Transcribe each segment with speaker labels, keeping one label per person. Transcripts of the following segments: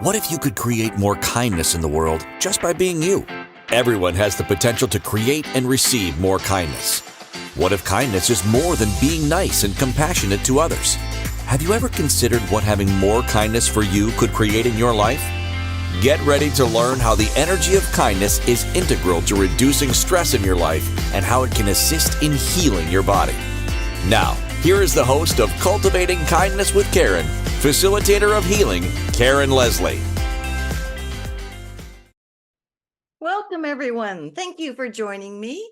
Speaker 1: What if you could create more kindness in the world just by being you? Everyone has the potential to create and receive more kindness. What if kindness is more than being nice and compassionate to others? Have you ever considered what having more kindness for you could create in your life? Get ready to learn how the energy of kindness is integral to reducing stress in your life and how it can assist in healing your body. Now, here is the host of Cultivating Kindness with Karen, facilitator of healing, Karen Leslie.
Speaker 2: Welcome, everyone. Thank you for joining me.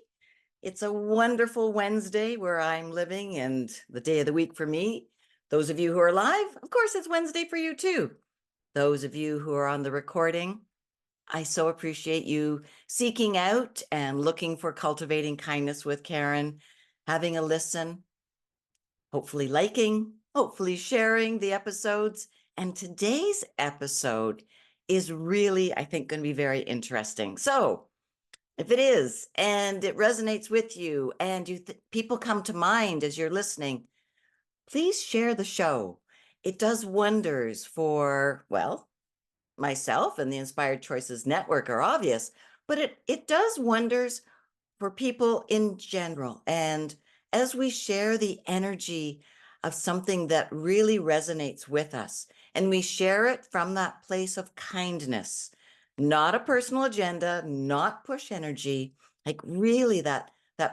Speaker 2: It's a wonderful Wednesday where I'm living and the day of the week for me. Those of you who are live, of course, it's Wednesday for you too. Those of you who are on the recording, I so appreciate you seeking out and looking for Cultivating Kindness with Karen, having a listen, hopefully liking, hopefully sharing the episodes. And today's episode is really, I think, going to be very interesting. So if it is, and it resonates with you, and people come to mind as you're listening, please share the show. It does wonders for, well, myself and the Inspired Choices Network are obvious, but it does wonders for people in general. And as we share the energy of something that really resonates with us, and we share it from that place of kindness, not a personal agenda, not push energy, like really that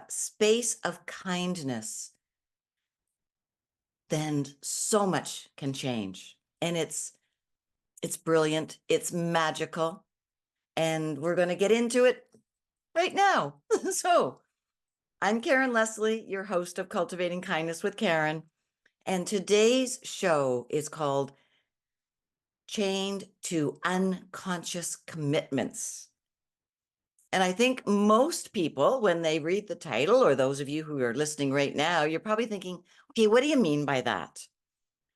Speaker 2: space of kindness, then so much can change. And it's brilliant, it's magical, and we're going to get into it right now. So I'm Karen Leslie, your host of Cultivating Kindness with Karen, and today's show is called Chained to Unconscious Commitments. And I think most people, when they read the title, or those of you who are listening right now, you're probably thinking, okay, what do you mean by that?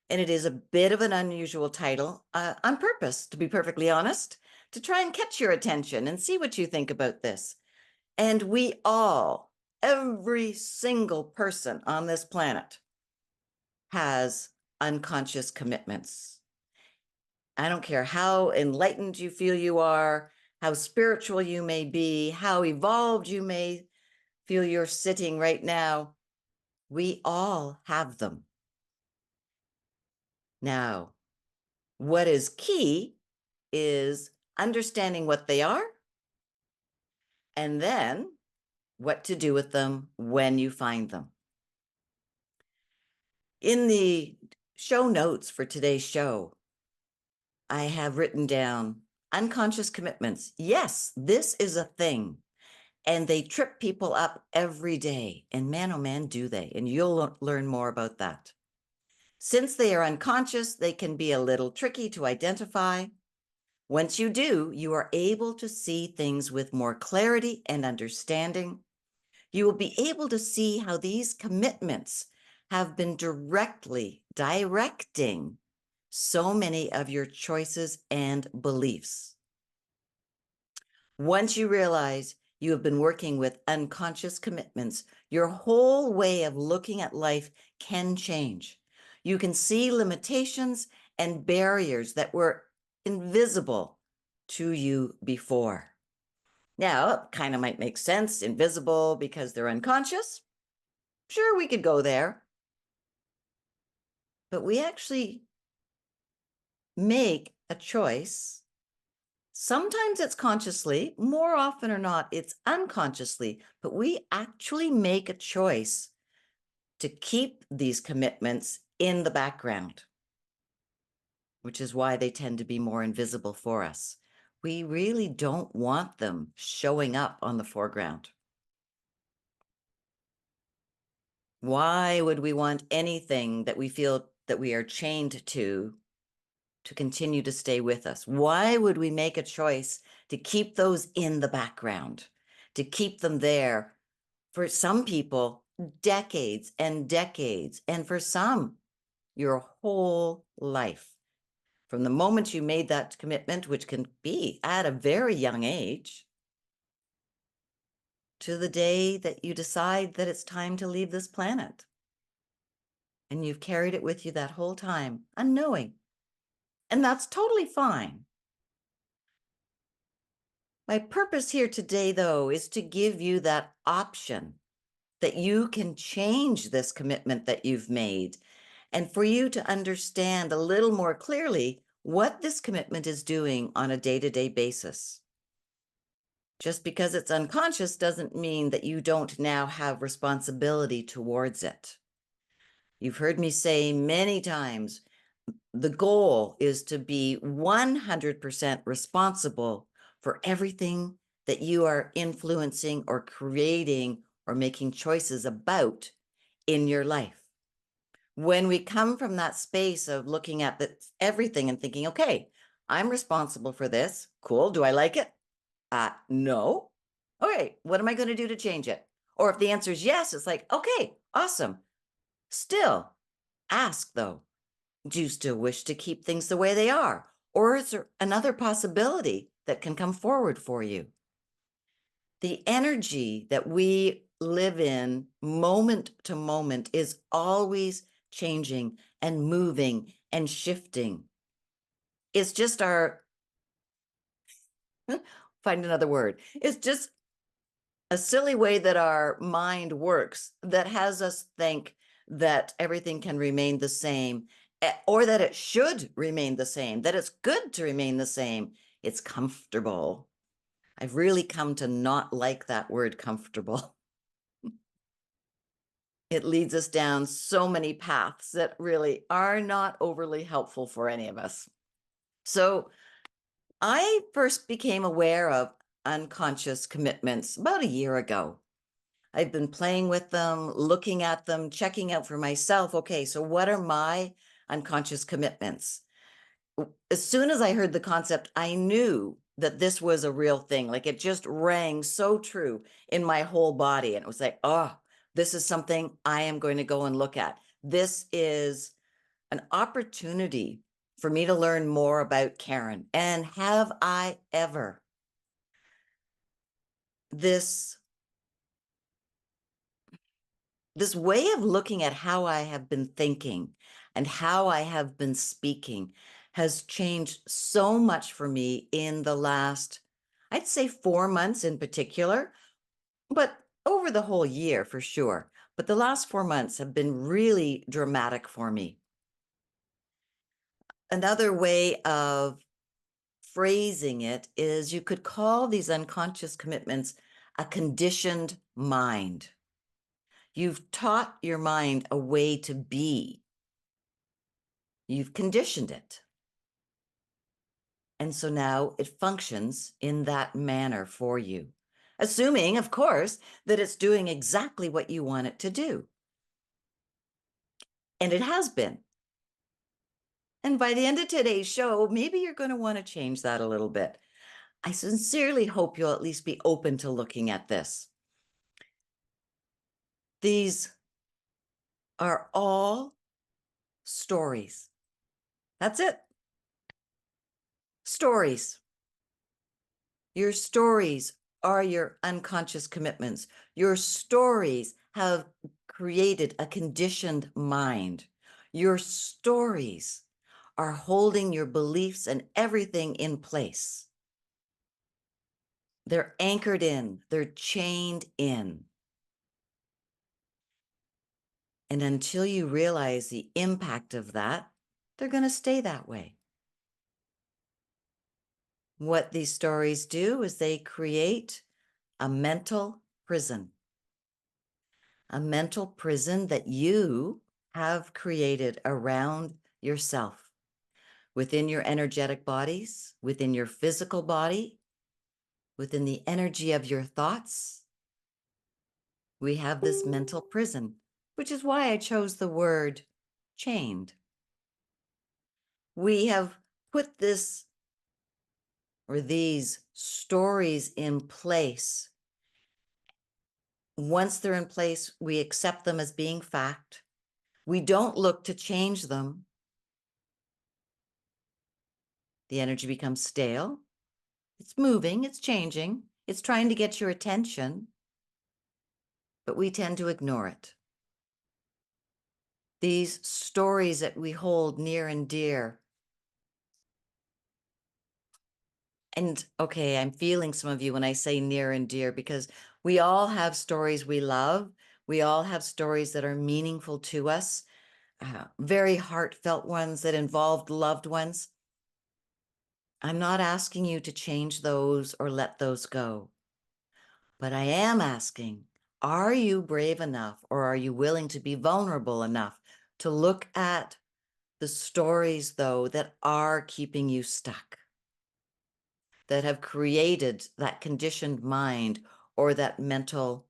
Speaker 2: And it is a bit of an unusual title on purpose, to be perfectly honest, to try and catch your attention and see what you think about this. And we all, every single person on this planet has unconscious commitments. I don't care how enlightened you feel you are, how spiritual you may be, how evolved you may feel you're sitting right now. We all have them. Now, what is key is understanding what they are and then what to do with them when you find them. In the show notes for today's show, I have written down unconscious commitments. Yes, this is a thing. And they trip people up every day. And man, oh man, do they. And you'll learn more about that. Since they are unconscious, they can be a little tricky to identify. Once you do, you are able to see things with more clarity and understanding. You will be able to see how these commitments have been directly directing so many of your choices and beliefs. Once you realize you have been working with unconscious commitments, your whole way of looking at life can change. You can see limitations and barriers that were invisible to you before. Now, it kind of might make sense, invisible because they're unconscious. Sure, we could go there. But we actually make a choice. Sometimes it's consciously, more often or not, it's unconsciously, but we actually make a choice to keep these commitments in the background, which is why they tend to be more invisible for us. We really don't want them showing up on the foreground. Why would we want anything that we feel that we are chained to continue to stay with us? Why would we make a choice to keep those in the background, to keep them there for some people, decades and decades, and for some, your whole life? From the moment you made that commitment, which can be at a very young age, to the day that you decide that it's time to leave this planet. And you've carried it with you that whole time, unknowing. And that's totally fine. My purpose here today, though, is to give you that option that you can change this commitment that you've made, and for you to understand a little more clearly what this commitment is doing on a day-to-day basis. Just because it's unconscious doesn't mean that you don't now have responsibility towards it. You've heard me say many times, the goal is to be 100% responsible for everything that you are influencing or creating or making choices about in your life. When we come from that space of looking at everything and thinking, okay, I'm responsible for this. Cool. Do I like it? No. Okay. What am I going to do to change it? Or if the answer is yes, it's like, okay, awesome. Still ask though, do you still wish to keep things the way they are? Or is there another possibility that can come forward for you? The energy that we live in moment to moment is always changing and moving and shifting. It's just find another word. It's just a silly way that our mind works that has us think that everything can remain the same, or that it should remain the same, that it's good to remain the same. It's comfortable. I've really come to not like that word comfortable. It leads us down so many paths that really are not overly helpful for any of us. So I first became aware of unconscious commitments about a year ago. I've been playing with them, looking at them, checking out for myself. Okay, so what are my unconscious commitments? As soon as I heard the concept, I knew that this was a real thing. Like it just rang so true in my whole body. And it was like, oh, this is something I am going to go and look at. This is an opportunity for me to learn more about Karen. And have I ever? This way of looking at how I have been thinking and how I have been speaking has changed so much for me in the last, I'd say 4 months in particular, but over the whole year for sure. But the last 4 months have been really dramatic for me. Another way of phrasing it is you could call these unconscious commitments a conditioned mind. You've taught your mind a way to be. You've conditioned it. And so now it functions in that manner for you, assuming, of course, that it's doing exactly what you want it to do. And it has been. And by the end of today's show, maybe you're going to want to change that a little bit. I sincerely hope you'll at least be open to looking at this. These are all stories. That's it. Stories. Your stories are your unconscious commitments. Your stories have created a conditioned mind. Your stories are holding your beliefs and everything in place. They're anchored in, they're chained in. And until you realize the impact of that, they're going to stay that way. What these stories do is they create a mental prison. A mental prison that you have created around yourself, within your energetic bodies, within your physical body, within the energy of your thoughts. We have this mental prison, which is why I chose the word chained. We have put this or these stories in place. Once they're in place, we accept them as being fact. We don't look to change them. The energy becomes stale. It's moving, it's changing, it's trying to get your attention, but we tend to ignore it. These stories that we hold near and dear And okay, I'm feeling some of you when I say near and dear, because we all have stories we love. We all have stories that are meaningful to us, very heartfelt ones that involved loved ones. I'm not asking you to change those or let those go, but I am asking, are you brave enough or are you willing to be vulnerable enough to look at the stories, though, that are keeping you stuck, that have created that conditioned mind or that mental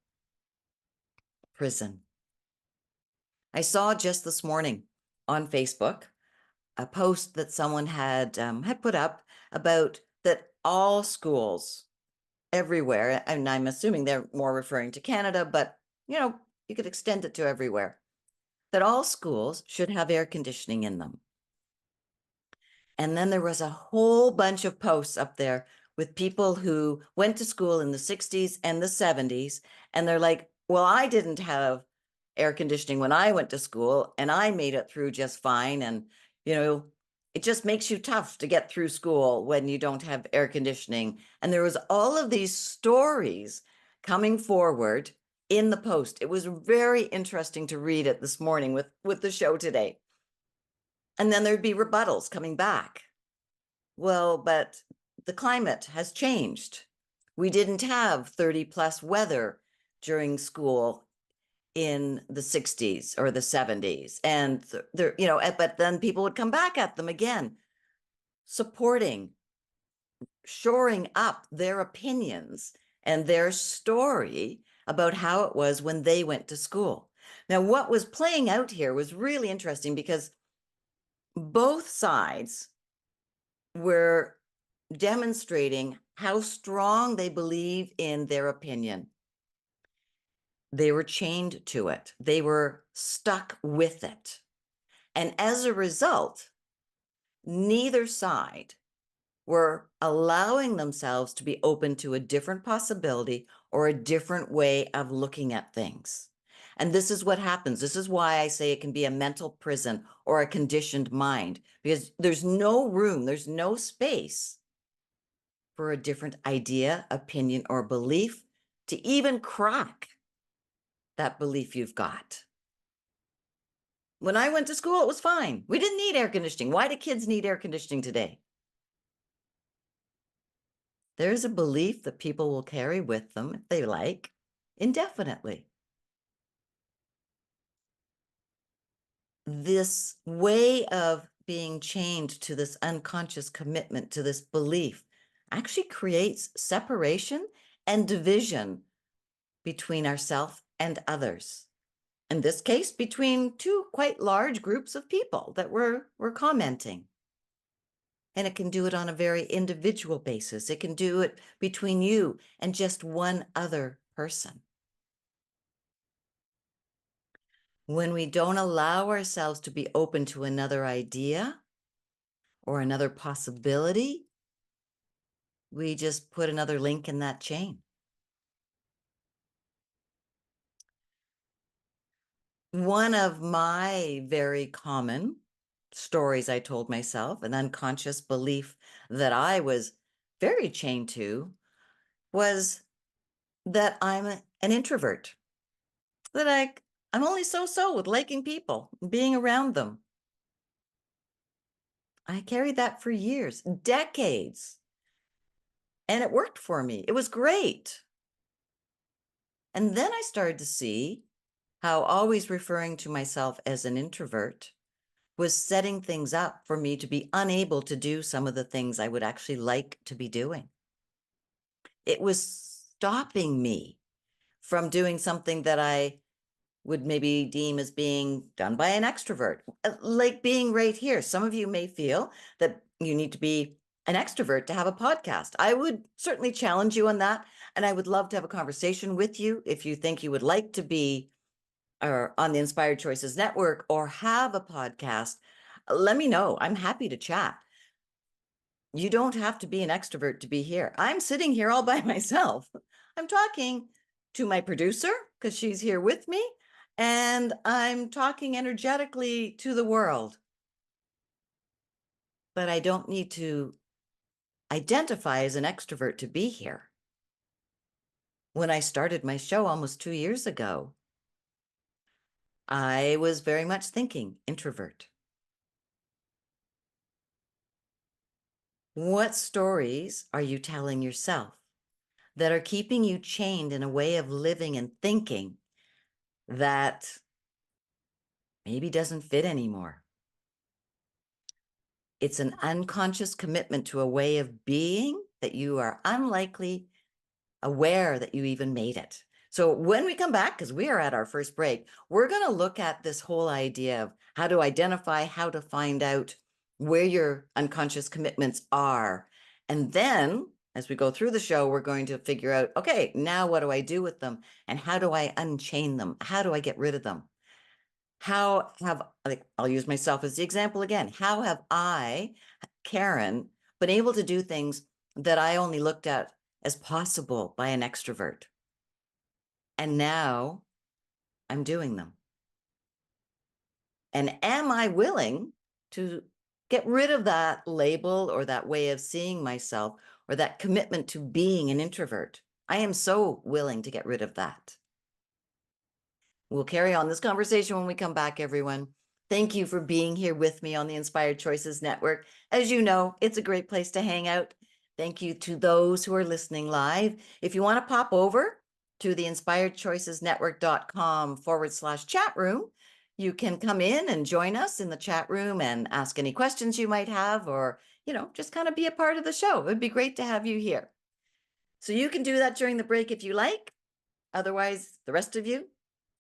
Speaker 2: prison? I saw just this morning on Facebook a post that someone had put up about that all schools everywhere, and I'm assuming they're more referring to Canada, but you could extend it to everywhere, that all schools should have air conditioning in them. And then there was a whole bunch of posts up there with people who went to school in the 60s and the 70s. And they're like, well, I didn't have air conditioning when I went to school and I made it through just fine. And, it just makes you tough to get through school when you don't have air conditioning. And there was all of these stories coming forward in the post. It was very interesting to read it this morning with the show today. And then there'd be rebuttals coming back. Well, but the climate has changed. We didn't have 30 plus weather during school in the 60s or the 70s. And but then people would come back at them again, supporting, shoring up their opinions and their story about how it was when they went to school. Now, what was playing out here was really interesting because both sides were demonstrating how strong they believe in their opinion. They were chained to it. They were stuck with it. And as a result, neither side were allowing themselves to be open to a different possibility or a different way of looking at things. And this is what happens. This is why I say it can be a mental prison or a conditioned mind, because there's no room, there's no space for a different idea, opinion, or belief to even crack that belief you've got. When I went to school, it was fine. We didn't need air conditioning. Why do kids need air conditioning today? There's a belief that people will carry with them, if they like, indefinitely. This way of being chained to this unconscious commitment to this belief actually creates separation and division between ourselves and others. In this case, between two quite large groups of people that were commenting. And it can do it on a very individual basis. It can do it between you and just one other person. When we don't allow ourselves to be open to another idea or another possibility, we just put another link in that chain. One of my very common stories I told myself, an unconscious belief that I was very chained to, was that I'm an introvert, that I'm only so with liking people, being around them. I carried that for years, decades, and it worked for me. It was great. And then I started to see how always referring to myself as an introvert was setting things up for me to be unable to do some of the things I would actually like to be doing. It was stopping me from doing something that I would maybe deem as being done by an extrovert, like being right here. Some of you may feel that you need to be an extrovert to have a podcast. I would certainly challenge you on that. And I would love to have a conversation with you if you think you would like to be on the Inspired Choices Network or have a podcast. Let me know. I'm happy to chat. You don't have to be an extrovert to be here. I'm sitting here all by myself. I'm talking to my producer because she's here with me, and I'm talking energetically to the world. But I don't need to identify as an extrovert to be here. When I started my show almost 2 years ago, I was very much thinking introvert. What stories are you telling yourself that are keeping you chained in a way of living and thinking that maybe doesn't fit anymore? It's an unconscious commitment to a way of being that you are unlikely aware that you even made it. So when we come back, because we are at our first break, we're going to look at this whole idea of how to identify, how to find out where your unconscious commitments are. And then as we go through the show, we're going to figure out, okay, now what do I do with them? And how do I unchain them? How do I get rid of them? How have, like, I'll use myself as the example again. How have I, Karen, been able to do things that I only looked at as possible by an extrovert? And now I'm doing them. And am I willing to get rid of that label or that way of seeing myself or that commitment to being an introvert? I am so willing to get rid of that. We'll carry on this conversation when we come back, everyone. Thank you for being here with me on the Inspired Choices Network. As you know, it's a great place to hang out. Thank you to those who are listening live. If you want to pop over to the inspiredchoicesnetwork.com/chat room, you can come in and join us in the chat room and ask any questions you might have, or, just kind of be a part of the show. It would be great to have you here. So you can do that during the break if you like. Otherwise, the rest of you,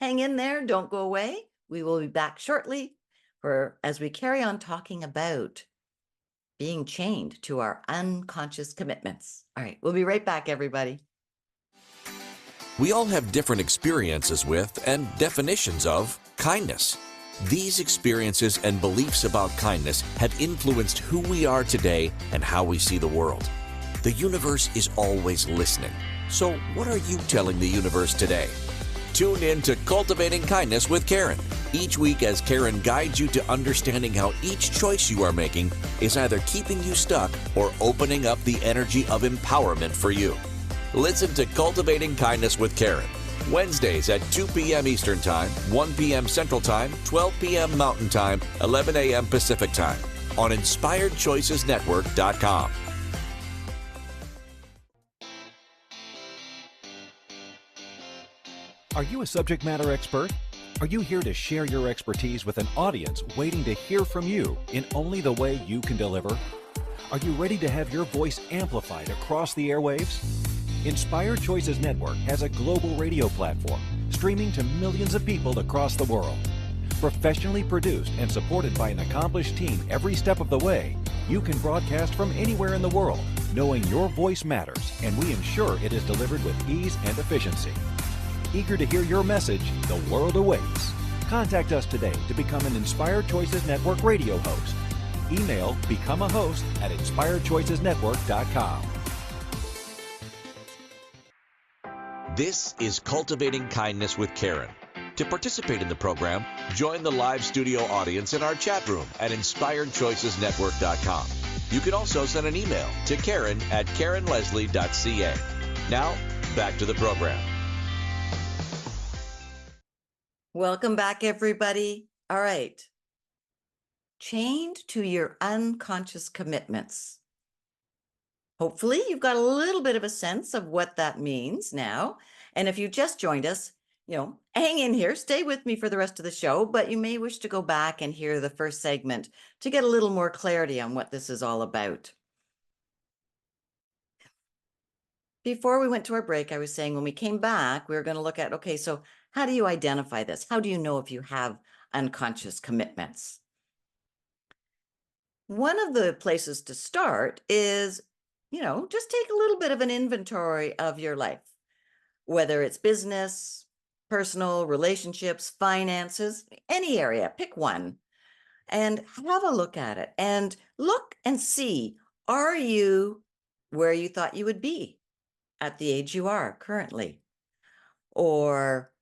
Speaker 2: hang in there. Don't go away. We will be back shortly as we carry on talking about being chained to our unconscious commitments. All right, we'll be right back, everybody.
Speaker 1: We all have different experiences with and definitions of kindness. These experiences and beliefs about kindness have influenced who we are today and how we see the world. The universe is always listening. So what are you telling the universe today? Tune in to Cultivating Kindness with Karen each week as Karen guides you to understanding how each choice you are making is either keeping you stuck or opening up the energy of empowerment for you. Listen to Cultivating Kindness with Karen, Wednesdays at 2 p.m. Eastern Time, 1 p.m. Central Time, 12 p.m. Mountain Time, 11 a.m. Pacific Time on InspiredChoicesNetwork.com.
Speaker 3: Are you a subject matter expert? Are you here to share your expertise with an audience waiting to hear from you in only the way you can deliver? Are you ready to have your voice amplified across the airwaves? Inspired Choices Network has a global radio platform streaming to millions of people across the world. Professionally produced and supported by an accomplished team every step of the way, you can broadcast from anywhere in the world, knowing your voice matters, and we ensure it is delivered with ease and efficiency. Eager to hear your message, the world awaits. Contact us today to become an Inspired Choices Network radio host. Email become a host at inspiredchoicesnetwork.com.
Speaker 1: This is Cultivating Kindness with Karen. To participate in the program, join the live studio audience in our chat room at inspiredchoicesnetwork.com. You can also send an email to karen@karenleslie.ca. Now, back to the program.
Speaker 2: Welcome back, everybody. All right. Chained to your unconscious commitments. Hopefully, you've got a little bit of a sense of what that means now. And if you just joined us, hang in here, stay with me for the rest of the show, but you may wish to go back and hear the first segment to get a little more clarity on what this is all about. Before we went to our break, I was saying when we came back, we were going to look at, okay, so how do you identify this? How do you know if you have unconscious commitments? One of the places to start is, just take a little bit of an inventory of your life, whether it's business, personal, relationships, finances, any area, pick one and have a look at it and look and see, are you where you thought you would be at the age you are currently? Or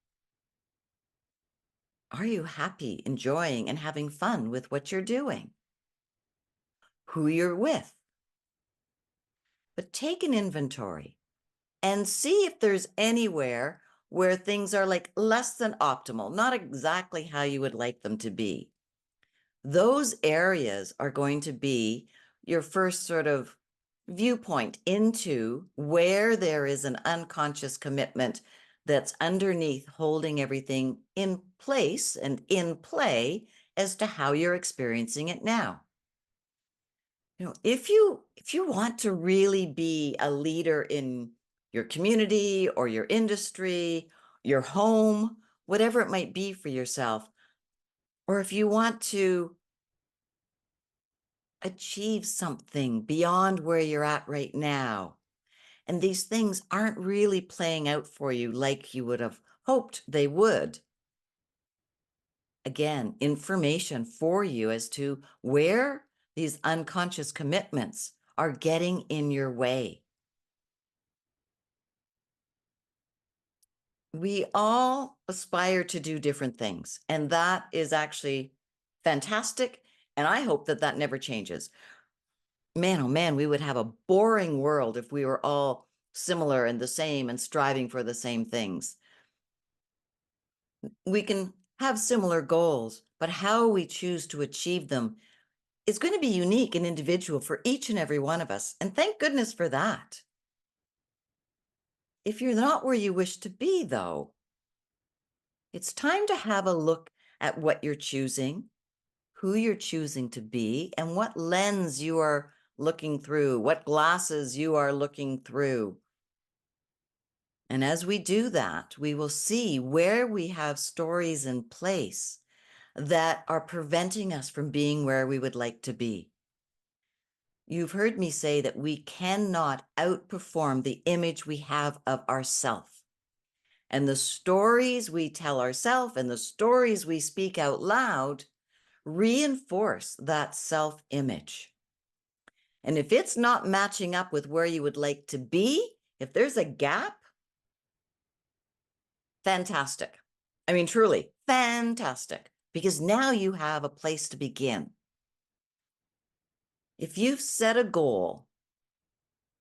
Speaker 2: are you happy, enjoying, and having fun with what you're doing? Who you're with? but take an inventory and see if there's anywhere where things are like less than optimal, not exactly how you would like them to be. Those areas are going to be your first sort of viewpoint into where there is an unconscious commitment that's underneath holding everything in place and in play as to how you're experiencing it now. If you want to really be a leader in your community or your industry, your home, whatever it might be for yourself, or if you want to achieve something beyond where you're at right now, and these things aren't really playing out for you like you would have hoped they would. Again, information for you as to where these unconscious commitments are getting in your way. We all aspire to do different things, and that is actually fantastic. And I hope that that never changes. Man, oh man, we would have a boring world if we were all similar and the same and striving for the same things. We can have similar goals, but how we choose to achieve them is going to be unique and individual for each and every one of us. And thank goodness for that. If you're not where you wish to be, though, it's time to have a look at what you're choosing, who you're choosing to be, and what lens you are looking through, what glasses you are looking through. And as we do that, we will see where we have stories in place that are preventing us from being where we would like to be. You've heard me say that we cannot outperform the image we have of ourselves. And the stories we tell ourselves and the stories we speak out loud reinforce that self-image. And if it's not matching up with where you would like to be, if there's a gap, fantastic. I mean, truly fantastic, because now you have a place to begin. If you've set a goal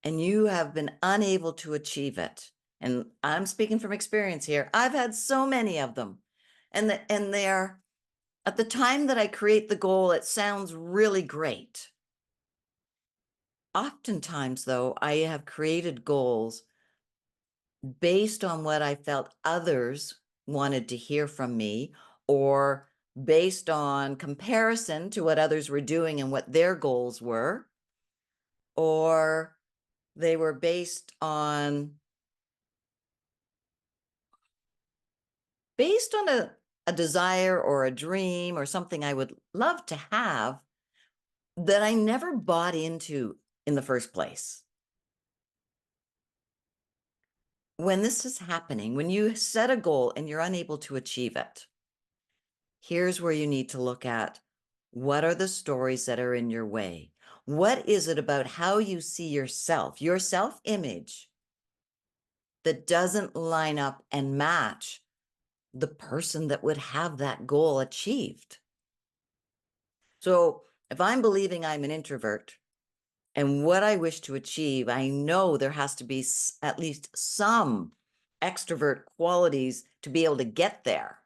Speaker 2: and you have been unable to achieve it, and I'm speaking from experience here, I've had so many of them, and they're, at the time that I create the goal, it sounds really great. Oftentimes, though, I have created goals based on what I felt others wanted to hear from me, or based on comparison to what others were doing and what their goals were, or they were based on a desire or a dream or something I would love to have that I never bought into in the first place. When this is happening, when you set a goal and you're unable to achieve it, here's where you need to look at what are the stories that are in your way? What is it about how you see yourself, your self-image, that doesn't line up and match the person that would have that goal achieved? So if I'm believing I'm an introvert and what I wish to achieve, I know there has to be at least some extrovert qualities to be able to get there.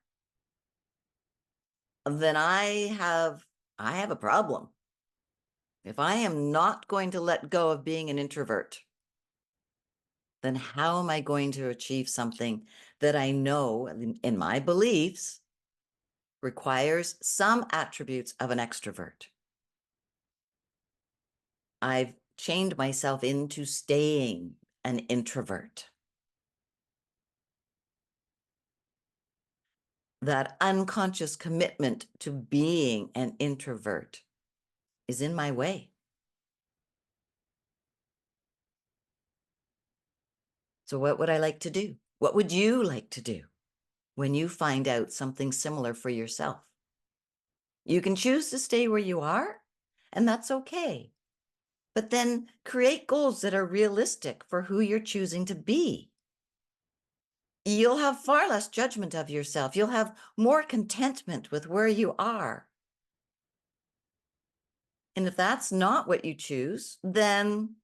Speaker 2: Then I have a problem. If I am not going to let go of being an introvert, then how am I going to achieve something that I know in my beliefs requires some attributes of an extrovert? I've chained myself into staying an introvert. That unconscious commitment to being an introvert is in my way. So what would I like to do? What would you like to do when you find out something similar for yourself? You can choose to stay where you are, and that's okay. But then create goals that are realistic for who you're choosing to be. You'll have far less judgment of yourself. You'll have more contentment with where you are. And if that's not what you choose, then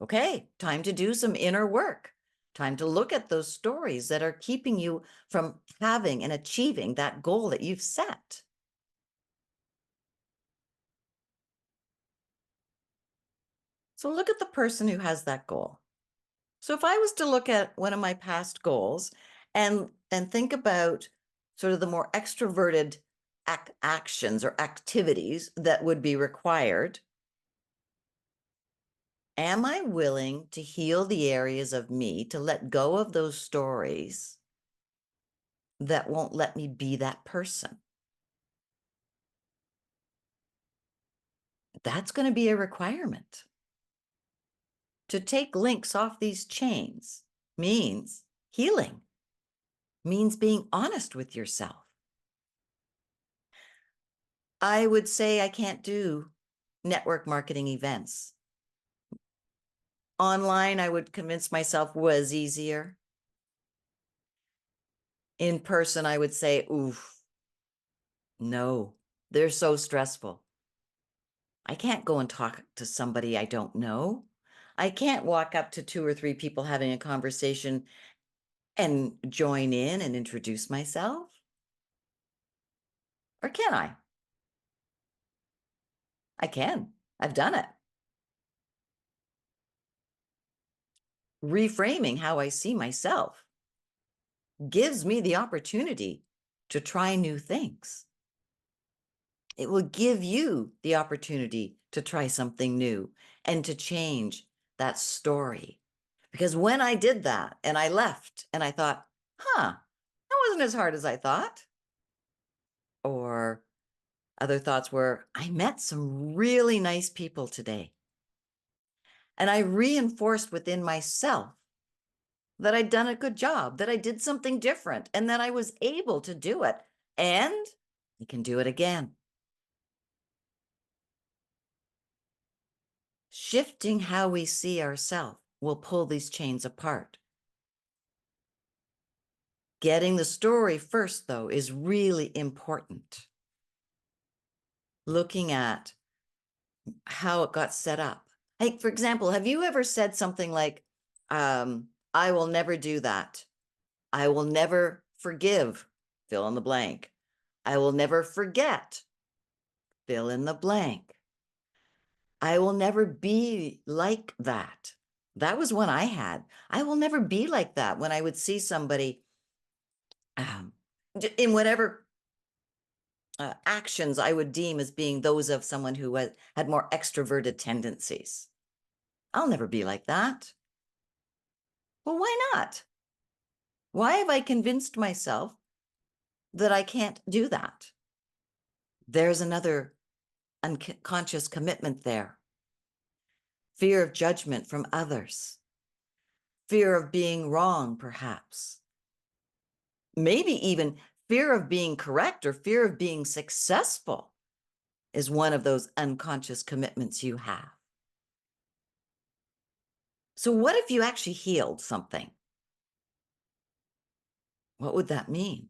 Speaker 2: Okay, time to do some inner work. Time to look at those stories that are keeping you from having and achieving that goal that you've set. So look at the person who has that goal. So if I was to look at one of my past goals and think about sort of the more extroverted actions or activities that would be required, am I willing to heal the areas of me, to let go of those stories that won't let me be that person? That's going to be a requirement. To take links off these chains means healing, means being honest with yourself. I would say I can't do network marketing events. Online, I would convince myself was easier. In person, I would say, oof, no, they're so stressful. I can't go and talk to somebody I don't know. I can't walk up to 2 or 3 people having a conversation and join in and introduce myself. Or can I? I can. I've done it. Reframing how I see myself gives me the opportunity to try new things. It will give you the opportunity to try something new and to change that story. Because when I did that and I left and I thought, that wasn't as hard as I thought. Or other thoughts were, I met some really nice people today. And I reinforced within myself that I'd done a good job, that I did something different, and that I was able to do it. And I can do it again. Shifting how we see ourselves will pull these chains apart. Getting the story first, though, is really important. Looking at how it got set up. Like, for example, have you ever said something like, I will never do that. I will never forgive, fill in the blank. I will never forget, fill in the blank. I will never be like that. That was one I had. I will never be like that when I would see somebody in whatever actions I would deem as being those of someone who had more extroverted tendencies. I'll never be like that. Well, why not? Why have I convinced myself that I can't do that? There's another unconscious commitment there. Fear of judgment from others. Fear of being wrong, perhaps. Maybe even fear of being correct or fear of being successful is one of those unconscious commitments you have. So what if you actually healed something? What would that mean?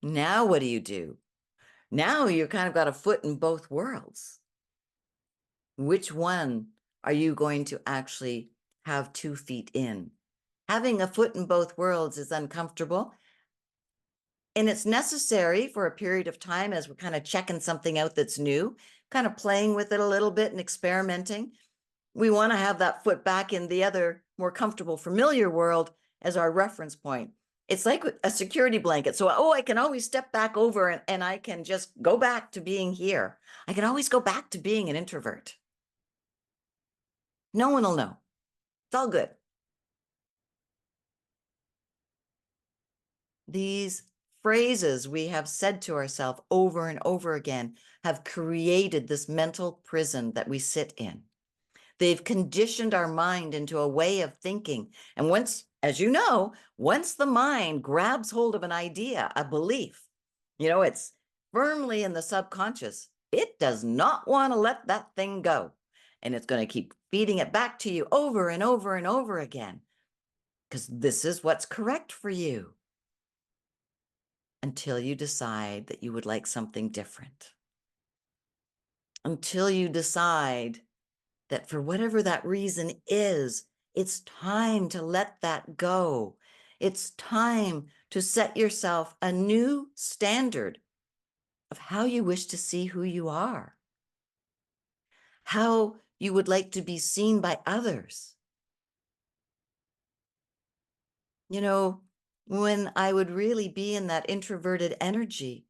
Speaker 2: Now what do? Now you kind of got a foot in both worlds. Which one are you going to actually have 2 feet in? Having a foot in both worlds is uncomfortable. And it's necessary for a period of time as we're kind of checking something out that's new, kind of playing with it a little bit and experimenting. We want to have that foot back in the other more comfortable, familiar world as our reference point. It's like a security blanket. So, I can always step back over and I can just go back to being here. I can always go back to being an introvert. No one will know. It's all good. These phrases we have said to ourselves over and over again have created this mental prison that we sit in. They've conditioned our mind into a way of thinking. And once, as you know, once the mind grabs hold of an idea, a belief, it's firmly in the subconscious, it does not want to let that thing go. And it's going to keep feeding it back to you over and over and over again, because this is what's correct for you, until you decide that you would like something different. Until you decide that for whatever that reason is, it's time to let that go. It's time to set yourself a new standard of how you wish to see who you are, how you would like to be seen by others. You know, when I would really be in that introverted energy,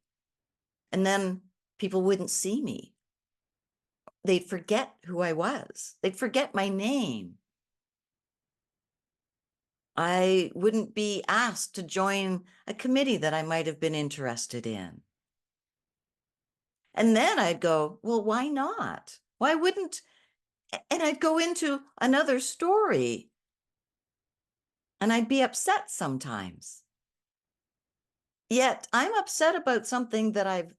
Speaker 2: and then people wouldn't see me, they'd forget who I was, they'd forget my name. I wouldn't be asked to join a committee that I might have been interested in. And then I'd go, well, why not? Why wouldn't? And I'd go into another story and I'd be upset sometimes. Yet I'm upset about something that I've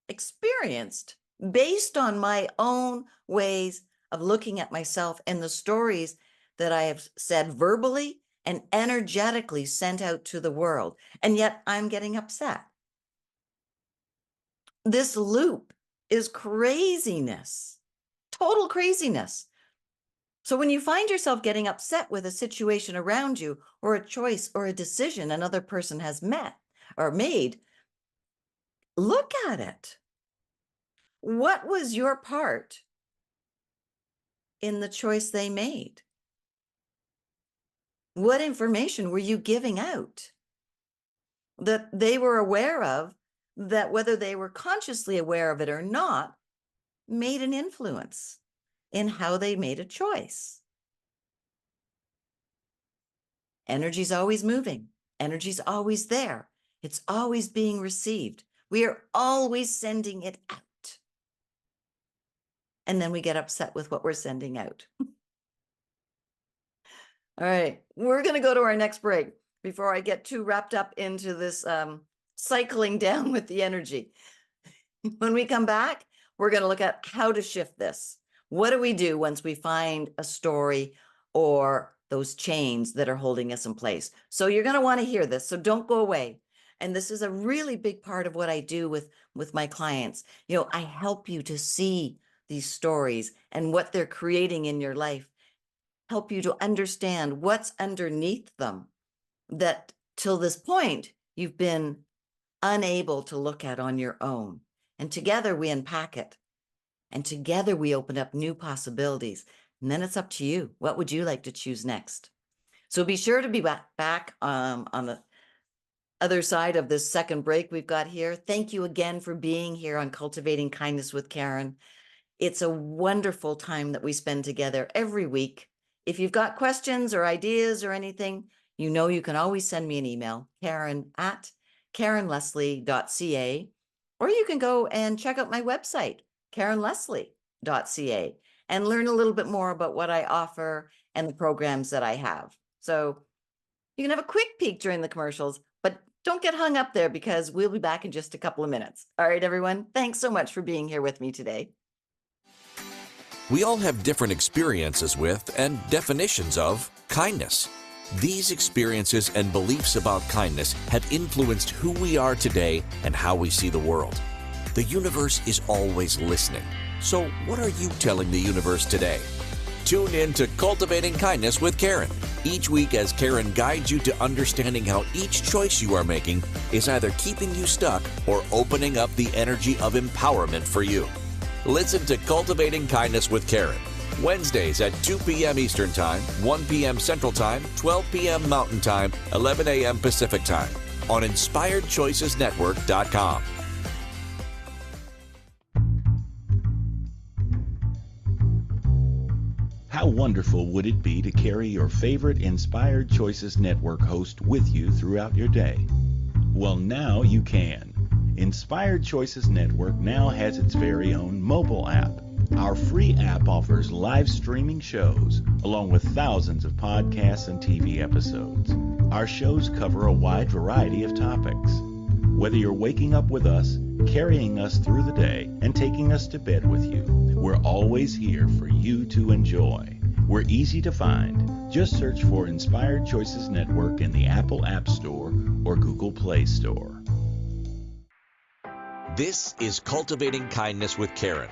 Speaker 2: experienced based on my own ways of looking at myself and the stories that I have said verbally and energetically sent out to the world. And yet I'm getting upset. This loop is craziness, total craziness. So when you find yourself getting upset with a situation around you or a choice or a decision another person has met or made, look at it. What was your part in the choice they made? What information were you giving out that they were aware of, that whether they were consciously aware of it or not, made an influence in how they made a choice? Energy's always moving. Energy's always there. It's always being received. We are always sending it out. And then we get upset with what we're sending out. All right, we're going to go to our next break before I get too wrapped up into this cycling down with the energy. When we come back, we're going to look at how to shift this. What do we do once we find a story or those chains that are holding us in place? So you're going to want to hear this, so don't go away. And this is a really big part of what I do with my clients. You know, I help you to see these stories and what they're creating in your life, help you to understand what's underneath them that till this point you've been unable to look at on your own. And together we unpack it. And together we open up new possibilities. And then it's up to you. What would you like to choose next? So be sure to be back on the other side of this second break we've got here. Thank you again for being here on Cultivating Kindness with Karen. It's a wonderful time that we spend together every week. If you've got questions or ideas or anything, you know you can always send me an email, karen@karenleslie.ca, or you can go and check out my website, karenleslie.ca, and learn a little bit more about what I offer and the programs that I have. So you can have a quick peek during the commercials, but don't get hung up there because we'll be back in just a couple of minutes. All right, everyone, thanks so much for being here with me today.
Speaker 1: We all have different experiences with and definitions of kindness. These experiences and beliefs about kindness have influenced who we are today and how we see the world. The universe is always listening. So what are you telling the universe today? Tune in to Cultivating Kindness with Karen each week as Karen guides you to understanding how each choice you are making is either keeping you stuck or opening up the energy of empowerment for you. Listen to Cultivating Kindness with Karen, Wednesdays at 2 p.m. Eastern Time, 1 p.m. Central Time, 12 p.m. Mountain Time, 11 a.m. Pacific Time on InspiredChoicesNetwork.com.
Speaker 4: How wonderful would it be to carry your favorite Inspired Choices Network host with you throughout your day? Well, now you can. Inspired Choices Network now has its very own mobile app. Our free app offers live streaming shows, along with thousands of podcasts and TV episodes. Our shows cover a wide variety of topics. Whether you're waking up with us, carrying us through the day, and taking us to bed with you, we're always here for you to enjoy. We're easy to find. Just search for Inspired Choices Network in the Apple App Store or Google Play Store.
Speaker 1: This is Cultivating Kindness with Karen.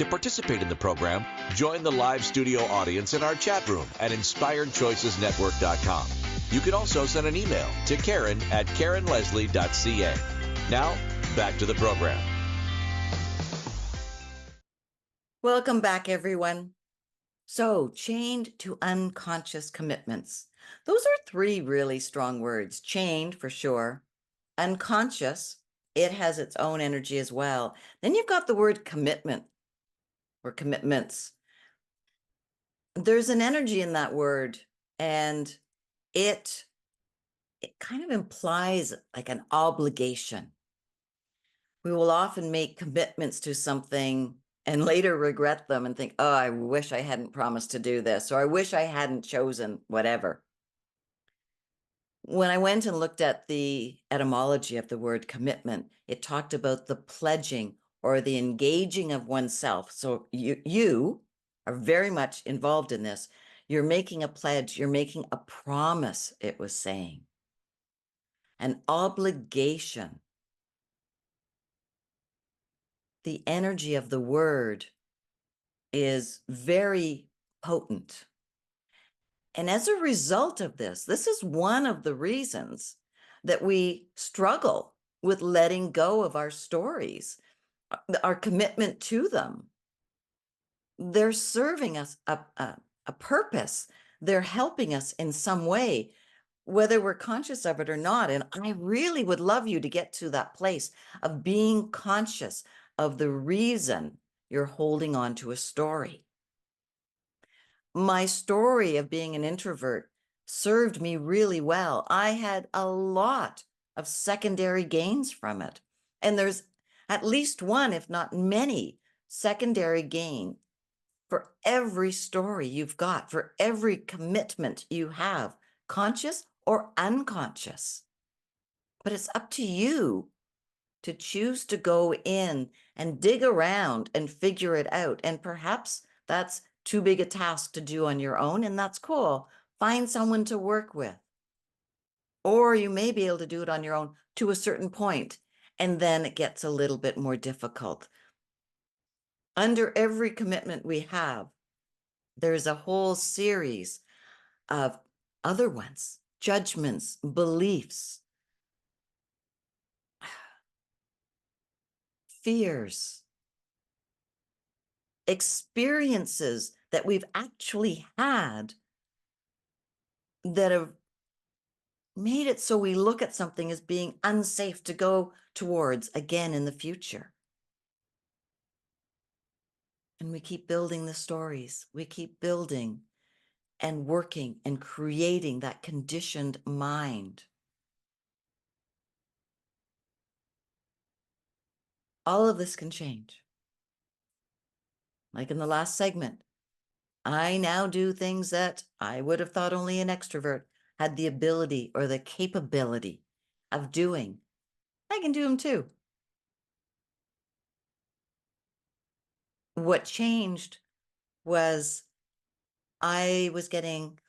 Speaker 1: To participate in the program, join the live studio audience in our chat room at inspiredchoicesnetwork.com. You can also send an email to Karen@KarenLeslie.ca. Now, back to the program.
Speaker 2: Welcome back, everyone. So, chained to unconscious commitments. Those are three really strong words. Chained, for sure. Unconscious, it has its own energy as well. Then you've got the word commitment or commitments. There's an energy in that word, and it kind of implies like an obligation. We will often make commitments to something and later regret them and think, oh, I wish I hadn't promised to do this, or I wish I hadn't chosen whatever. When I went and looked at the etymology of the word commitment, it talked about the pledging or the engaging of oneself. So you are very much involved in this. You're making a pledge, you're making a promise, it was saying. An obligation. The energy of the word is very potent. And as a result of this is one of the reasons that we struggle with letting go of our stories, our commitment to them. They're serving us a purpose. They're helping us in some way, whether we're conscious of it or not. And I really would love you to get to that place of being conscious of the reason you're holding on to a story. My story of being an introvert served me really well. I had a lot of secondary gains from it. And there's at least one, if not many, secondary gain for every story you've got, for every commitment you have, conscious or unconscious. But it's up to you to choose to go in and dig around and figure it out. And perhaps that's too big a task to do on your own, and that's cool. Find someone to work with. Or you may be able to do it on your own to a certain point, and then it gets a little bit more difficult. Under every commitment we have, there's a whole series of other ones, judgments, beliefs, fears, experiences that we've actually had that have made it so we look at something as being unsafe to go towards again in the future. And we keep building the stories. We keep building and working and creating that conditioned mind. All of this can change. Like in the last segment, I now do things that I would have thought only an extrovert had the ability or the capability of doing. I can do them too. What changed was I was getting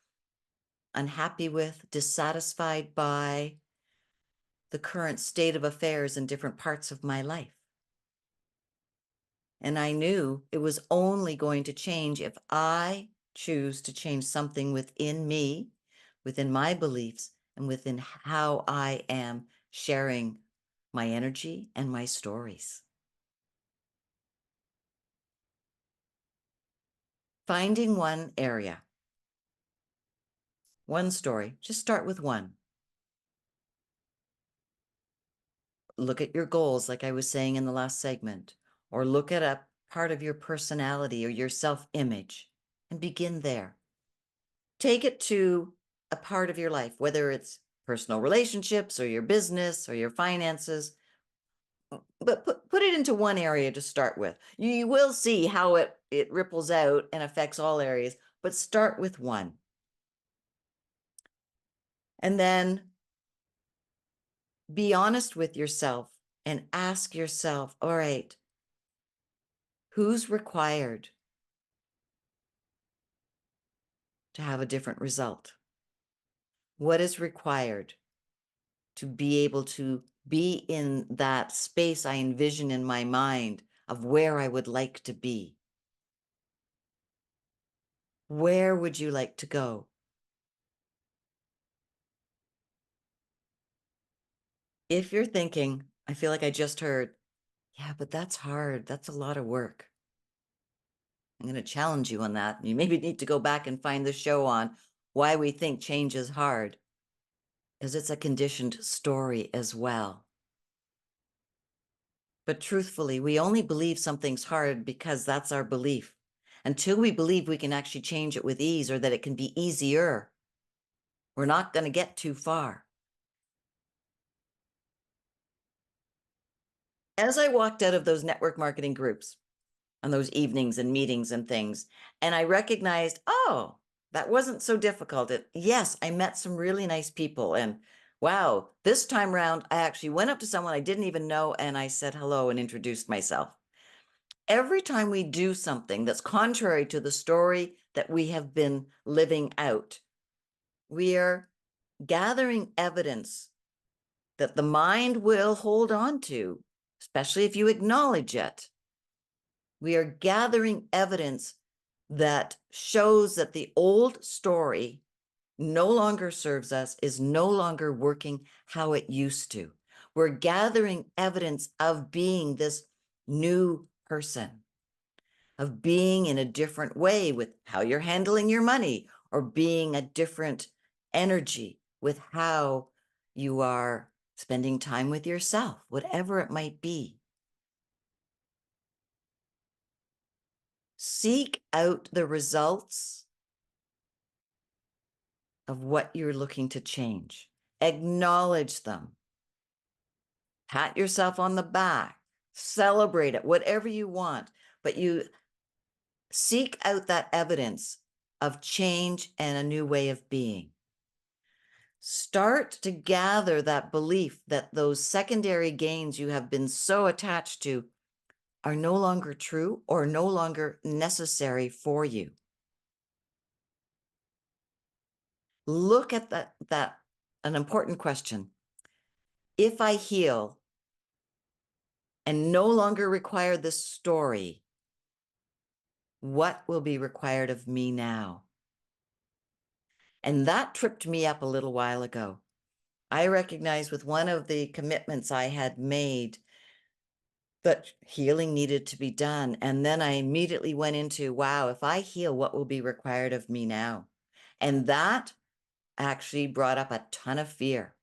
Speaker 2: unhappy with, dissatisfied by the current state of affairs in different parts of my life. And I knew it was only going to change if I choose to change something within me, within my beliefs, and within how I am sharing my energy and my stories. Finding one area, one story, just start with one. Look at your goals, like I was saying in the last segment, or look at a part of your personality or your self-image and begin there. Take it to a part of your life, whether it's personal relationships or your business or your finances, but put it into one area to start with. You will see how it ripples out and affects all areas, but start with one. And then be honest with yourself and ask yourself, all right, who's required to have a different result? What is required to be able to be in that space I envision in my mind of where I would like to be? Where would you like to go? If you're thinking, I feel like I just heard, yeah, but that's hard. That's a lot of work. I'm going to challenge you on that. You maybe need to go back and find the show on why we think change is hard, because it's a conditioned story as well. But truthfully, we only believe something's hard because that's our belief. Until we believe we can actually change it with ease or that it can be easier, we're not going to get too far. As I walked out of those network marketing groups on those evenings and meetings and things, and I recognized, oh, that wasn't so difficult. Yes, I met some really nice people. And wow, this time around, I actually went up to someone I didn't even know and I said hello and introduced myself. Every time we do something that's contrary to the story that we have been living out, we are gathering evidence that the mind will hold on to, especially if you acknowledge it. We are gathering evidence that shows that the old story no longer serves us, is no longer working how it used to. We're gathering evidence of being this new person, of being in a different way with how you're handling your money, or being a different energy with how you are spending time with yourself, whatever it might be. Seek out the results of what you're looking to change. Acknowledge them. Pat yourself on the back. Celebrate it, whatever you want. But you seek out that evidence of change and a new way of being. Start to gather that belief that those secondary gains you have been so attached to are no longer true or no longer necessary for you. Look at that an important question. If I heal and no longer require this story, what will be required of me now? And that tripped me up a little while ago. I recognized with one of the commitments I had made that healing needed to be done. And then I immediately went into, wow, if I heal, what will be required of me now? And that actually brought up a ton of fear.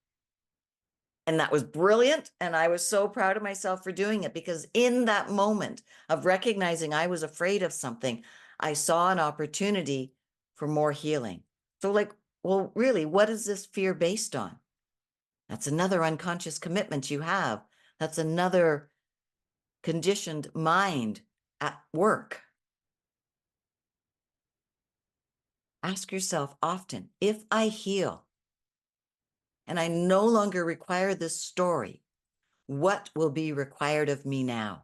Speaker 2: And that was brilliant. And I was so proud of myself for doing it, because in that moment of recognizing I was afraid of something, I saw an opportunity for more healing. So like, well, really, what is this fear based on? That's another unconscious commitment you have. That's another conditioned mind at work. Ask yourself often, if I heal and I no longer require this story, what will be required of me now?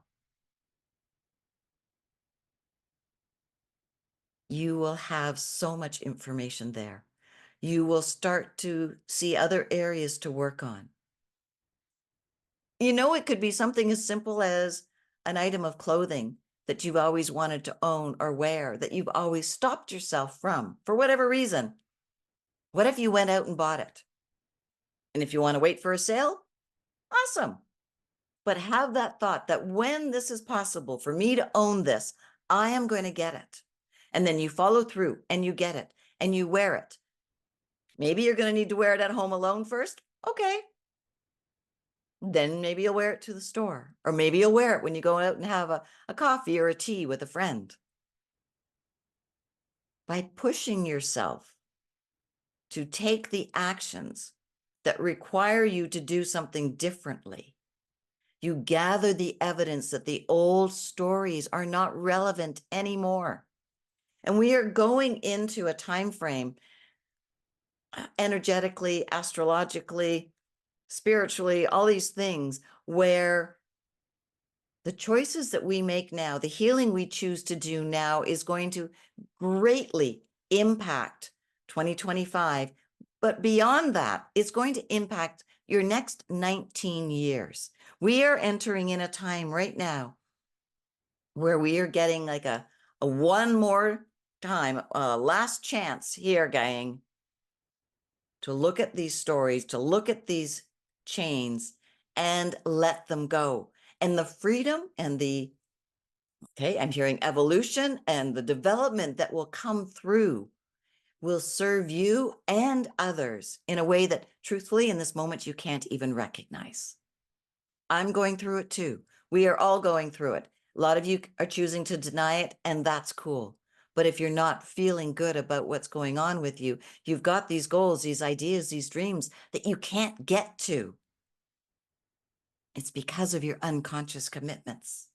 Speaker 2: You will have so much information there. You will start to see other areas to work on. You know, it could be something as simple as an item of clothing that you've always wanted to own or wear, that you've always stopped yourself from, for whatever reason. What if you went out and bought it? And if you want to wait for a sale, awesome. But have that thought that when this is possible for me to own this, I am going to get it. And then you follow through and you get it and you wear it. Maybe you're going to need to wear it at home alone first. Okay. Then maybe you'll wear it to the store, or maybe you'll wear it when you go out and have a coffee or a tea with a friend. By pushing yourself to take the actions that require you to do something differently, you gather the evidence that the old stories are not relevant anymore. And we are going into a time frame, energetically, astrologically, spiritually, all these things, where the choices that we make now, the healing we choose to do now, is going to greatly impact 2025. But beyond that, it's going to impact your next 19 years. We are entering in a time right now where we are getting like a one more time, last chance here, gang, to look at these stories, to look at these chains and let them go. And the freedom and I'm hearing evolution and the development that will come through will serve you and others in a way that truthfully in this moment you can't even recognize. I'm going through it too. We are all going through it. A lot of you are choosing to deny it, and that's cool. But if you're not feeling good about what's going on with you, you've got these goals, these ideas, these dreams that you can't get to. It's because of your unconscious commitments.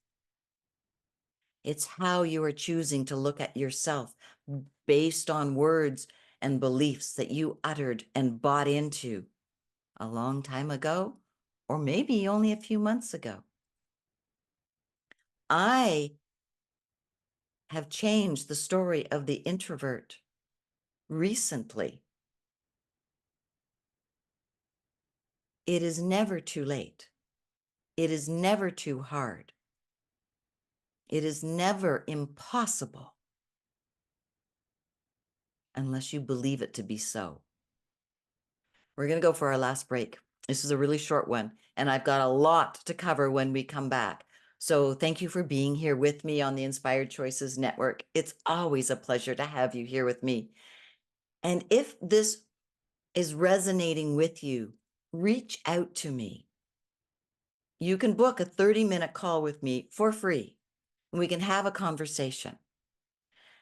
Speaker 2: It's how you are choosing to look at yourself based on words and beliefs that you uttered and bought into a long time ago, or maybe only a few months ago. I have changed the story of the introvert recently. It is never too late. It is never too hard. It is never impossible unless you believe it to be so. We're going to go for our last break. This is a really short one, and I've got a lot to cover when we come back. So thank you for being here with me on the Inspired Choices Network. It's always a pleasure to have you here with me. And if this is resonating with you, reach out to me. You can book a 30-minute call with me for free, and we can have a conversation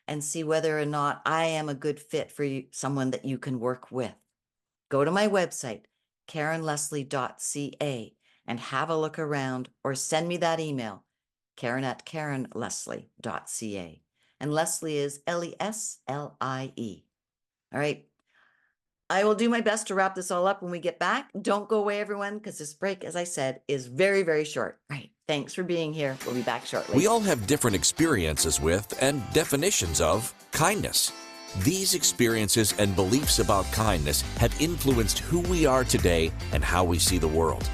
Speaker 2: and see whether or not I am a good fit for you, someone that you can work with. Go to my website, KarenLeslie.ca, and have a look around, or send me that email, Karen@KarenLeslie.ca. And Leslie is Leslie. All right. I will do my best to wrap this all up when we get back. Don't go away, everyone, because this break, as I said, is very, very short. All right. Thanks for being here. We'll be back shortly.
Speaker 1: We all have different experiences with and definitions of kindness. These experiences and beliefs about kindness have influenced who we are today and how we see the world.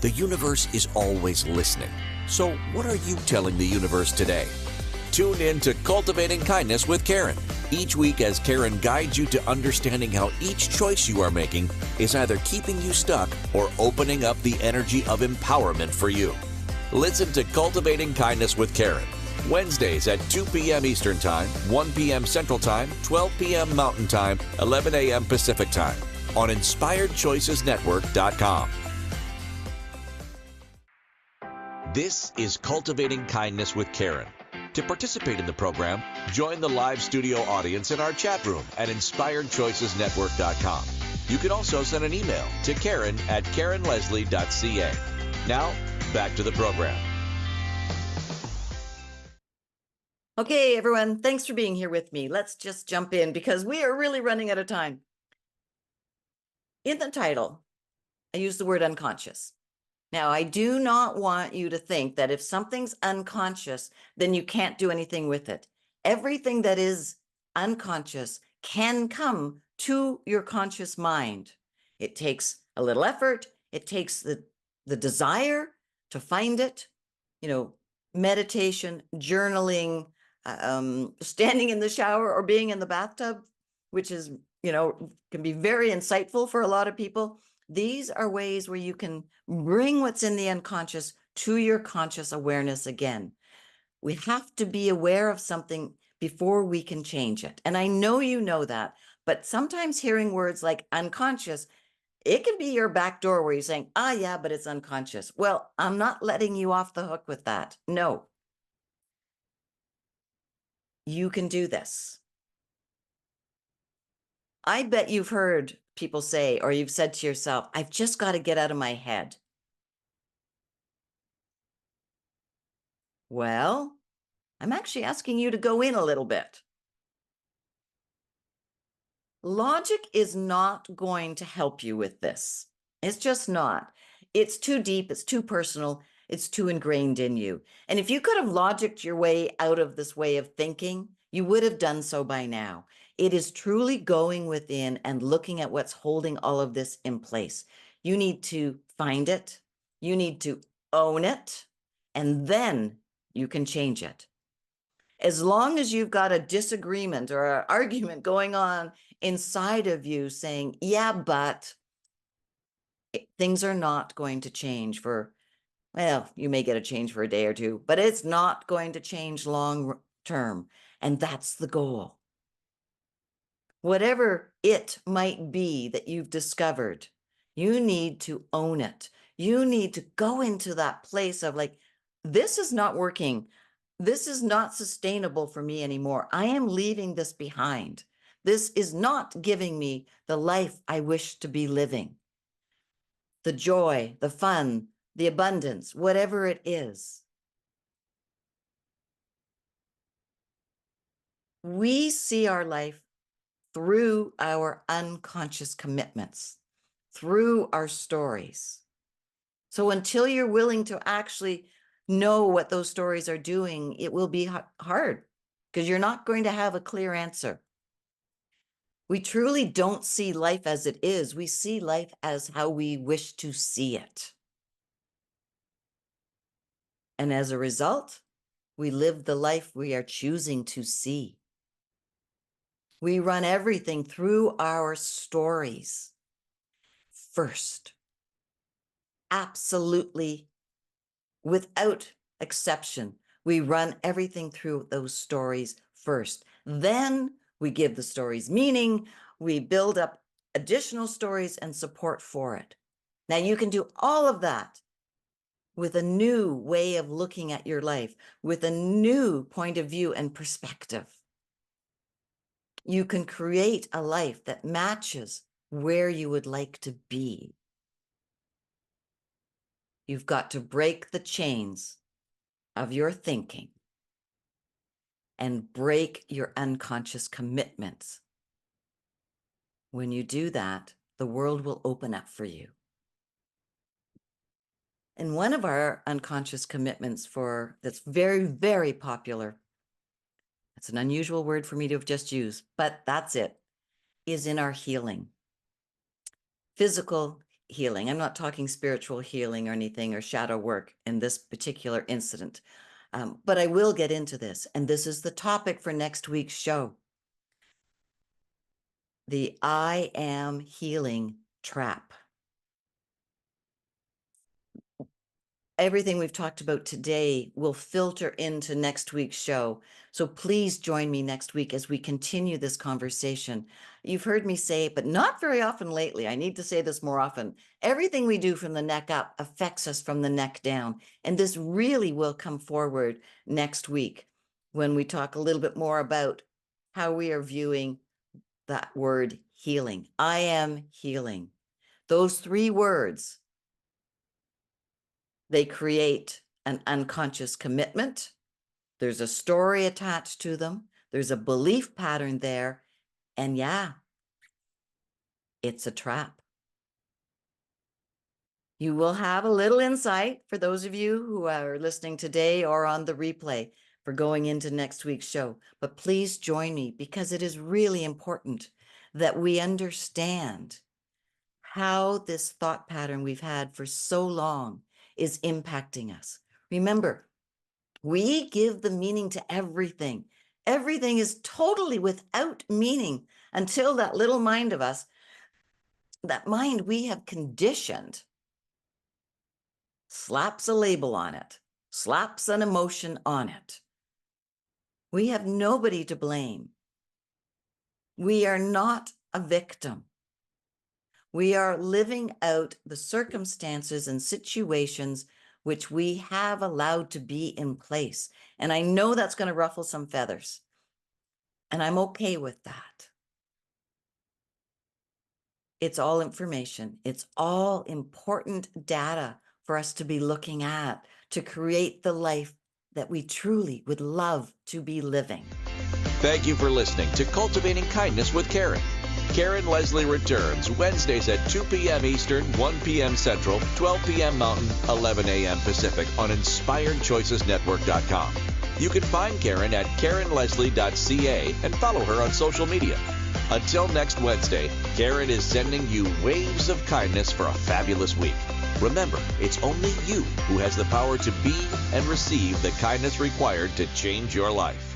Speaker 1: The universe is always listening. So what are you telling the universe today? Tune in to Cultivating Kindness with Karen each week as Karen guides you to understanding how each choice you are making is either keeping you stuck or opening up the energy of empowerment for you. Listen to Cultivating Kindness with Karen, Wednesdays at 2 p.m. Eastern Time, 1 p.m. Central Time, 12 p.m. Mountain Time, 11 a.m. Pacific Time on InspiredChoicesNetwork.com. This is Cultivating Kindness with Karen. To participate in the program, join the live studio audience in our chat room at InspiredChoicesNetwork.com. You can also send an email to Karen@KarenLeslie.ca. Now, back to the program.
Speaker 2: Okay, everyone, thanks for being here with me. Let's just jump in because we are really running out of time. In the title, I use the word unconscious. Now, I do not want you to think that if something's unconscious, then you can't do anything with it. Everything that is unconscious can come to your conscious mind. It takes a little effort. It takes the desire to find it, meditation, journaling, standing in the shower or being in the bathtub, which is, can be very insightful for a lot of people. These are ways where you can bring what's in the unconscious to your conscious awareness again. We have to be aware of something before we can change it. And I know you know that, but sometimes hearing words like unconscious, it can be your back door where you're saying, yeah, but it's unconscious. Well, I'm not letting you off the hook with that. No. You can do this. I bet you've heard people say, or you've said to yourself, I've just got to get out of my head. Well, I'm actually asking you to go in a little bit. Logic is not going to help you with this. It's just not. It's too deep. It's too personal. It's too ingrained in you. And if you could have logicked your way out of this way of thinking, you would have done so by now. It is truly going within and looking at what's holding all of this in place. You need to find it. You need to own it. And then you can change it. As long as you've got a disagreement or an argument going on inside of you saying, yeah, but things are not going to change for, well, you may get a change for a day or two, but it's not going to change long term. And that's the goal. Whatever it might be that you've discovered, you need to own it. You need to go into that place of like, this is not working. This is not sustainable for me anymore. I am leaving this behind. This is not giving me the life I wish to be living. The joy, the fun, the abundance, whatever it is. We see our life through our unconscious commitments, through our stories. So until you're willing to actually know what those stories are doing, it will be hard because you're not going to have a clear answer. We truly don't see life as it is. We see life as how we wish to see it. And as a result, we live the life we are choosing to see. We run everything through our stories first. Absolutely, without exception, we run everything through those stories first. Then we give the stories meaning, we build up additional stories and support for it. Now you can do all of that with a new way of looking at your life, with a new point of view and perspective. You can create a life that matches where you would like to be. You've got to break the chains of your thinking and break your unconscious commitments. When you do that, the world will open up for you. And one of our unconscious commitments that's very, very popular, it's an unusual word for me to have just used, but that's it, is in our healing. Physical healing. I'm not talking spiritual healing or anything or shadow work in this particular incident, but I will get into this. And this is the topic for next week's show. The I am healing trap. Everything we've talked about today will filter into next week's show. So please join me next week as we continue this conversation. You've heard me say it, but not very often lately. I need to say this more often. Everything we do from the neck up affects us from the neck down. And this really will come forward next week when we talk a little bit more about how we are viewing that word healing. I am healing. Those three words, they create an unconscious commitment. There's a story attached to them. There's a belief pattern there. And yeah, it's a trap. You will have a little insight for those of you who are listening today or on the replay for going into next week's show. But please join me because it is really important that we understand how this thought pattern we've had for so long is impacting us. Remember, we give the meaning to everything. Everything is totally without meaning until that little mind of us, that mind we have conditioned, slaps a label on it, slaps an emotion on it. We have nobody to blame. We are not a victim. We are living out the circumstances and situations which we have allowed to be in place. And I know that's going to ruffle some feathers. And I'm okay with that. It's all information. It's all important data for us to be looking at to create the life that we truly would love to be living.
Speaker 1: Thank you for listening to Cultivating Kindness with Karen. Karen Leslie returns Wednesdays at 2 p.m. Eastern, 1 p.m. Central, 12 p.m. Mountain, 11 a.m. Pacific on InspiredChoicesNetwork.com. You can find Karen at KarenLeslie.ca and follow her on social media. Until next Wednesday, Karen is sending you waves of kindness for a fabulous week. Remember, it's only you who has the power to be and receive the kindness required to change your life.